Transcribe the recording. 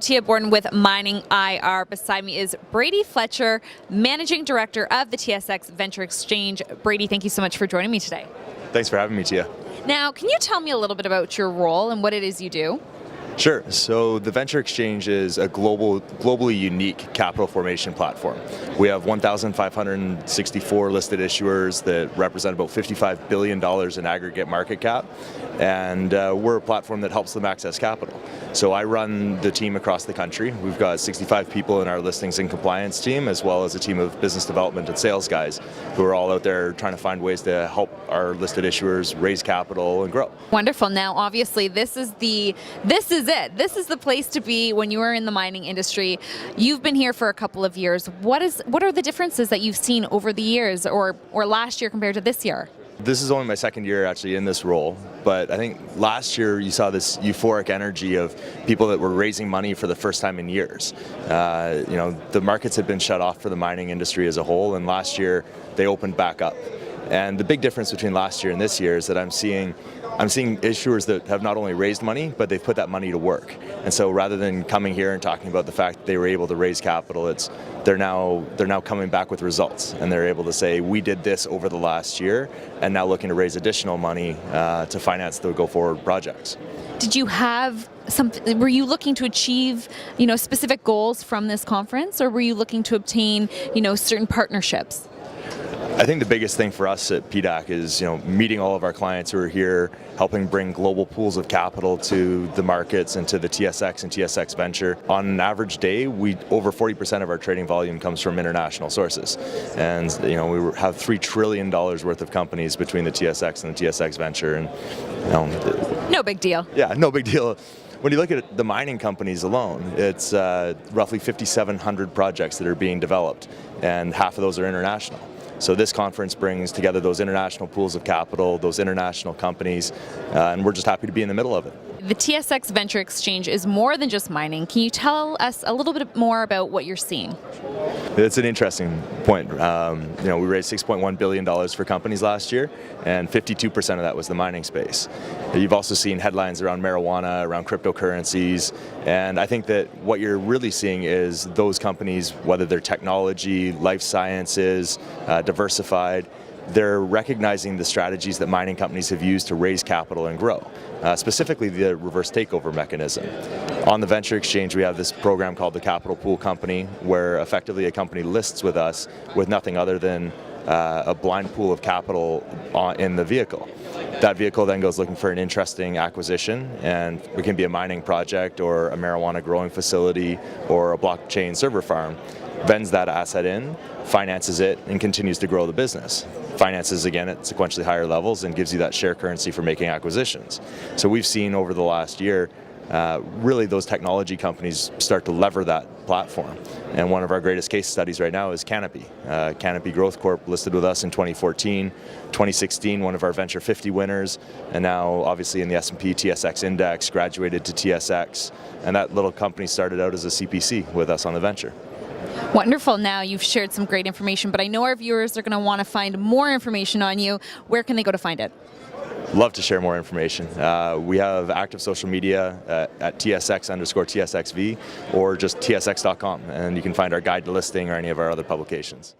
Tia Borden with MiningIR. Beside me is Brady Fletcher, Managing Director of the TSX Venture Exchange. Brady, thank you so much for joining me today. Thanks for having me, Tia. Now, can you tell me a little bit about your role and what it is you do? Sure. So the Venture Exchange is a globally unique capital formation platform. We have 1,564 listed issuers that represent about $55 billion in aggregate market cap, and we're a platform that helps them access capital. So I run the team across the country. We've got 65 people in our listings and compliance team, as well as a team of business development and sales guys who are all out there trying to find ways to help our listed issuers raise capital and grow. Wonderful. Now, obviously, this is it. This is the place to be when you are in the mining industry. You've been here for a couple of years. What are the differences that you've seen over the years or last year compared to this year? This is only my second year actually in this role, but I think last year you saw this euphoric energy of people that were raising money for the first time in years. The markets had been shut off for the mining industry as a whole, and last year they opened back up. And the big difference between last year and this year is that I'm seeing issuers that have not only raised money, but they've put that money to work. And so rather than coming here and talking about the fact that they were able to raise capital, they're now coming back with results, and they're able to say, we did this over the last year, and now looking to raise additional money to finance the go-forward projects. Did you have were you looking to achieve, specific goals from this conference, or were you looking to obtain, certain partnerships? I think the biggest thing for us at PDAC is meeting all of our clients who are here, helping bring global pools of capital to the markets and to the TSX and TSX Venture. On an average day, over 40% of our trading volume comes from international sources, and we have $3 trillion worth of companies between the TSX and the TSX Venture, and no big deal. Yeah, no big deal. When you look at the mining companies alone, it's roughly 5,700 projects that are being developed, and half of those are international. So this conference brings together those international pools of capital, those international companies, and we're just happy to be in the middle of it. The TSX Venture Exchange is more than just mining. Can you tell us a little bit more about what you're seeing? It's an interesting point. We raised $6.1 billion for companies last year, and 52% of that was the mining space. You've also seen headlines around marijuana, around cryptocurrencies, and I think that what you're really seeing is those companies, whether they're technology, life sciences, diversified, they're recognizing the strategies that mining companies have used to raise capital and grow, specifically the reverse takeover mechanism. On the Venture Exchange, we have this program called the Capital Pool Company, where effectively a company lists with us with nothing other than a blind pool of capital in the vehicle. That vehicle then goes looking for an interesting acquisition, and it can be a mining project or a marijuana growing facility or a blockchain server farm. Vends that asset in, finances it, and continues to grow the business. Finances again at sequentially higher levels and gives you that share currency for making acquisitions. So we've seen over the last year really those technology companies start to lever that platform. And one of our greatest case studies right now is Canopy. Canopy Growth Corp listed with us in 2014, 2016, one of our Venture 50 winners, and now obviously in the S&P TSX Index, graduated to TSX, and that little company started out as a CPC with us on the Venture. Wonderful. Now you've shared some great information, but I know our viewers are going to want to find more information on you. Where can they go to find it? Love to share more information. We have active social media at TSX_TSXV or just tsx.com, and you can find our guide to listing or any of our other publications.